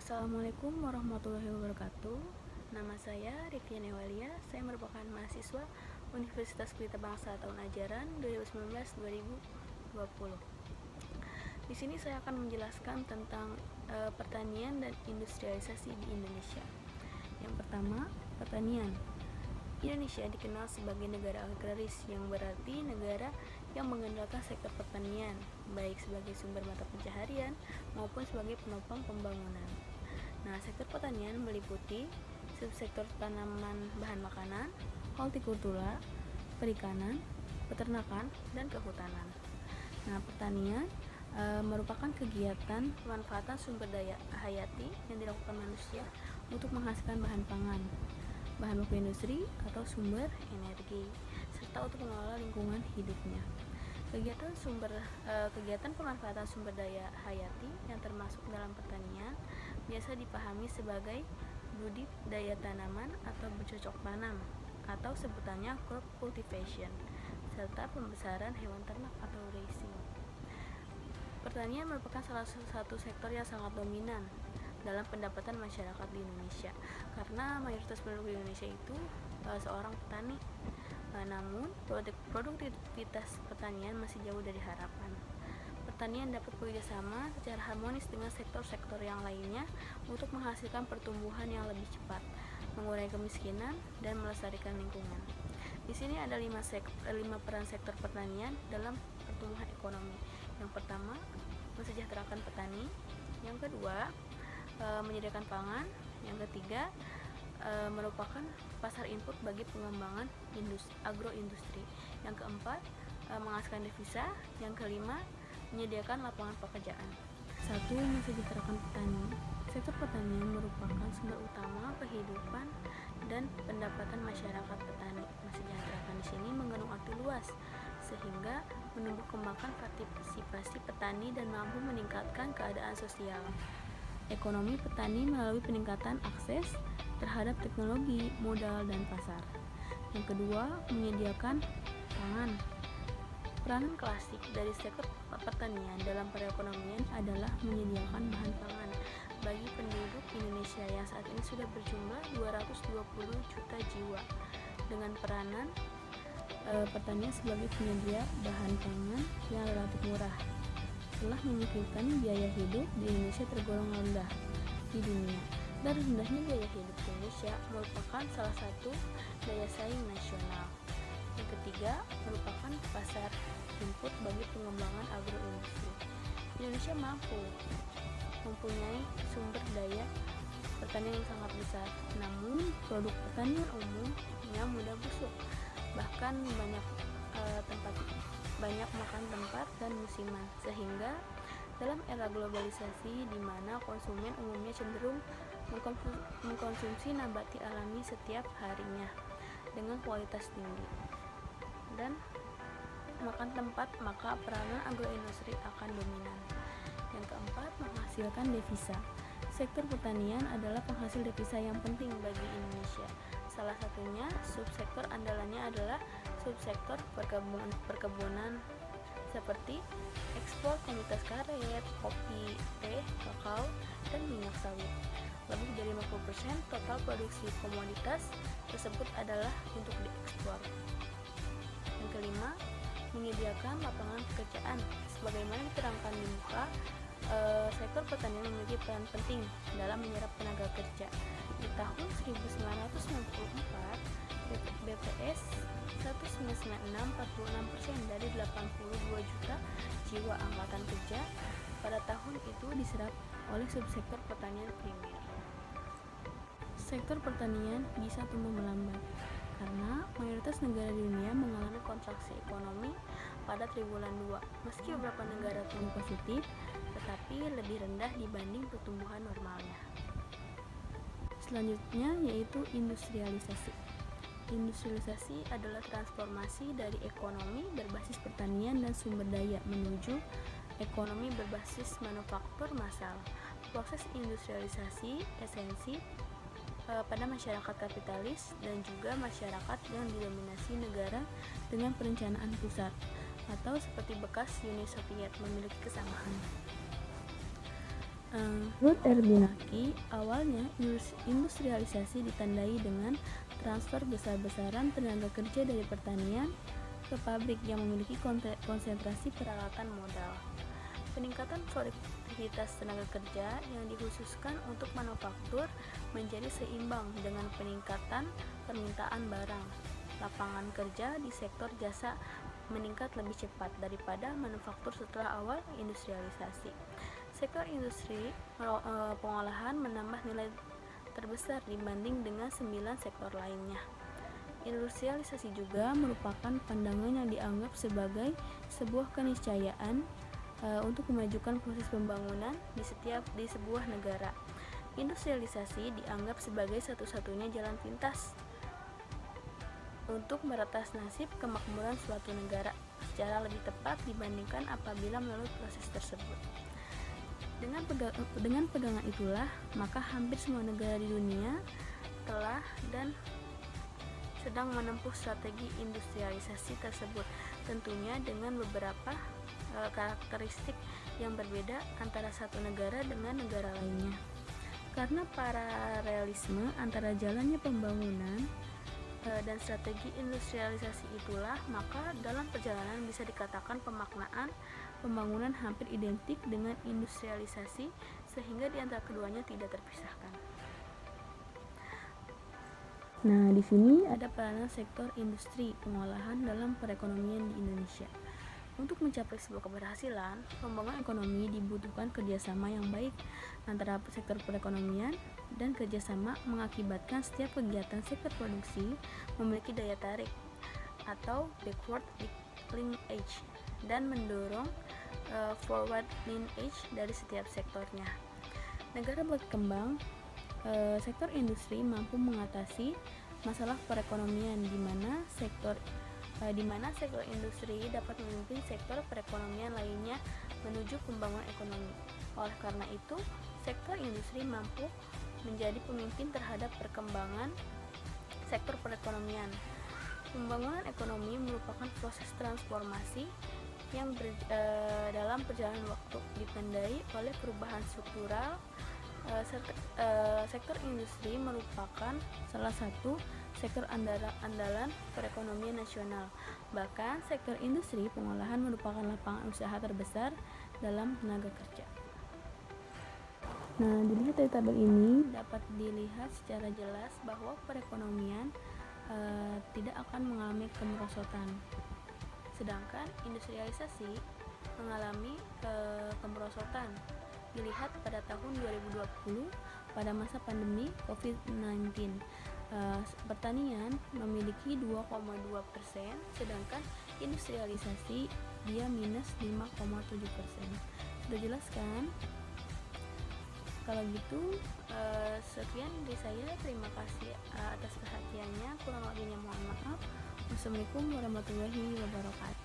Assalamualaikum warahmatullahi wabarakatuh. Nama saya Rifian Ewalia. Saya merupakan mahasiswa Universitas Pelita Bangsa tahun ajaran 2019-2020. Di sini saya akan menjelaskan tentang pertanian dan industrialisasi di Indonesia. Yang pertama, pertanian. Indonesia dikenal sebagai negara agraris, yang berarti negara yang mengandalkan sektor pertanian, baik sebagai sumber mata pencaharian maupun sebagai penopang pembangunan. Nah, sektor pertanian meliputi subsektor tanaman bahan makanan, hortikultura, perikanan, peternakan, dan kehutanan. Nah, pertanian merupakan kegiatan pemanfaatan sumber daya hayati yang dilakukan manusia untuk menghasilkan bahan pangan, bahan baku industri atau sumber energi, serta untuk mengelola lingkungan hidupnya. Kegiatan pemanfaatan sumber daya hayati yang termasuk dalam pertanian biasa dipahami sebagai budidaya tanaman atau bercocok tanam atau sebutannya crop cultivation, serta pembesaran hewan ternak atau raising. Pertanian merupakan salah satu sektor yang sangat dominan dalam pendapatan masyarakat di Indonesia, karena mayoritas penduduk di Indonesia itu seorang petani. Namun, produktivitas pertanian masih jauh dari harapan. Pertanian dapat bekerjasama secara harmonis dengan sektor-sektor yang lainnya untuk menghasilkan pertumbuhan yang lebih cepat, mengurangi kemiskinan, dan melestarikan lingkungan. Di sini ada 5 peran sektor pertanian dalam pertumbuhan ekonomi. Yang pertama, mensejahterakan petani. Yang kedua, menyediakan pangan. Yang ketiga, merupakan pasar input bagi pengembangan agroindustri. Yang keempat, menghasilkan devisa. Yang kelima, menyediakan lapangan pekerjaan. 1. Mensejahterakan petani. Sektor pertanian merupakan sumber utama kehidupan dan pendapatan masyarakat petani. Mensejahterakan di sini mengandung arti luas, sehingga menumbuh kembangkan partisipasi petani dan mampu meningkatkan keadaan sosial ekonomi petani melalui peningkatan akses terhadap teknologi, modal, dan pasar. Yang kedua, menyediakan pangan. Peranan klasik dari sektor pertanian dalam perekonomian adalah menyediakan bahan pangan bagi penduduk Indonesia yang saat ini sudah berjumlah 220 juta jiwa, dengan peranan pertanian sebagai penyedia bahan pangan yang relatif murah, telah menyebabkan biaya hidup di Indonesia tergolong rendah di dunia. Dan rendahnya biaya hidup di Indonesia merupakan salah satu daya saing nasional. Yang ketiga, merupakan pasar input bagi pengembangan agroindustri. Indonesia mempunyai sumber daya pertanian yang sangat besar, namun produk pertanian umumnya mudah busuk, bahkan banyak makan tempat dan musiman, sehingga dalam era globalisasi di mana konsumen umumnya cenderung mengkonsumsi nabati alami setiap harinya dengan kualitas tinggi dan makan tempat, maka peranan agroindustri akan dominan. Yang keempat, menghasilkan devisa. Sektor pertanian adalah penghasil devisa yang penting bagi Indonesia. Salah satunya subsektor andalannya adalah subsektor perkebunan seperti ekspor komoditas karet, kopi, teh, kakao, dan minyak sawit. Lebih dari 50% total produksi komoditas tersebut adalah untuk diekspor. Yang kelima, menyediakan lapangan pekerjaan. Sebagaimana diterangkan di muka, sektor pertanian memiliki peran penting dalam menyerap tenaga kerja. Di tahun 1994, BPS 1996 46% dari 82 juta jiwa angkatan kerja pada tahun itu diserap oleh subsektor pertanian primer. Sektor pertanian bisa tumbuh melambat karena mayoritas negara di dunia mengalami kontraksi ekonomi pada triwulan 2. Meski beberapa negara tumbuh positif, tetapi lebih rendah dibanding pertumbuhan normalnya. Selanjutnya yaitu industrialisasi. Industrialisasi adalah transformasi dari ekonomi berbasis pertanian dan sumber daya menuju ekonomi berbasis manufaktur massal. Proses industrialisasi esensi pada masyarakat kapitalis dan juga masyarakat yang didominasi negara dengan perencanaan pusat atau seperti bekas Uni Soviet memiliki kesamaan. Menurut Erbinaki, awalnya industrialisasi ditandai dengan transfer besar-besaran tenaga kerja dari pertanian ke pabrik yang memiliki konsentrasi peralatan modal. Peningkatan produktivitas tenaga kerja yang dikhususkan untuk manufaktur menjadi seimbang dengan peningkatan permintaan barang. Lapangan kerja di sektor jasa meningkat lebih cepat daripada manufaktur setelah awal industrialisasi. Sektor industri pengolahan menambah nilai terbesar dibanding dengan 9 sektor lainnya. Industrialisasi juga merupakan pandangan yang dianggap sebagai sebuah keniscayaan untuk memajukan proses pembangunan di sebuah negara. Industrialisasi dianggap sebagai satu-satunya jalan pintas untuk meretas nasib kemakmuran suatu negara secara lebih tepat dibandingkan apabila melalui proses tersebut. Dengan pegangan itulah, maka hampir semua negara di dunia telah dan sedang menempuh strategi industrialisasi tersebut, tentunya dengan beberapa karakteristik yang berbeda antara satu negara dengan negara lainnya. Karena paralelisme antara jalannya pembangunan dan strategi industrialisasi itulah, maka dalam perjalanan bisa dikatakan pemaknaan pembangunan hampir identik dengan industrialisasi, sehingga di antara keduanya tidak terpisahkan. Nah, di sini ada peranan sektor industri pengolahan dalam perekonomian di Indonesia. Untuk mencapai sebuah keberhasilan, pembangunan ekonomi dibutuhkan kerjasama yang baik antara sektor perekonomian, dan kerjasama mengakibatkan setiap kegiatan sektor produksi memiliki daya tarik atau backward linkage dan mendorong forward linkage dari setiap sektornya. Negara berkembang, sektor industri mampu mengatasi masalah perekonomian di mana sektor industri dapat memimpin sektor perekonomian lainnya menuju pembangunan ekonomi. Oleh karena itu, sektor industri mampu menjadi pemimpin terhadap perkembangan sektor perekonomian. Pembangunan ekonomi merupakan proses transformasi yang dalam perjalanan waktu ditandai oleh perubahan struktural. Sektor industri merupakan salah satu sektor andalan perekonomian nasional. Bahkan sektor industri pengolahan merupakan lapangan usaha terbesar dalam tenaga kerja. Nah, dilihat dari tabel ini dapat dilihat secara jelas bahwa perekonomian tidak akan mengalami kemerosotan, sedangkan industrialisasi mengalami kemerosotan. Dilihat pada tahun 2020 pada masa pandemi COVID-19, pertanian memiliki 2,2%, sedangkan industrialisasi dia minus 5,7%. Sudah jelas kan? Kalau gitu, sekian dari saya. Terima kasih atas perhatiannya. Kurang lebihnya mohon maaf. Wassalamualaikum warahmatullahi wabarakatuh.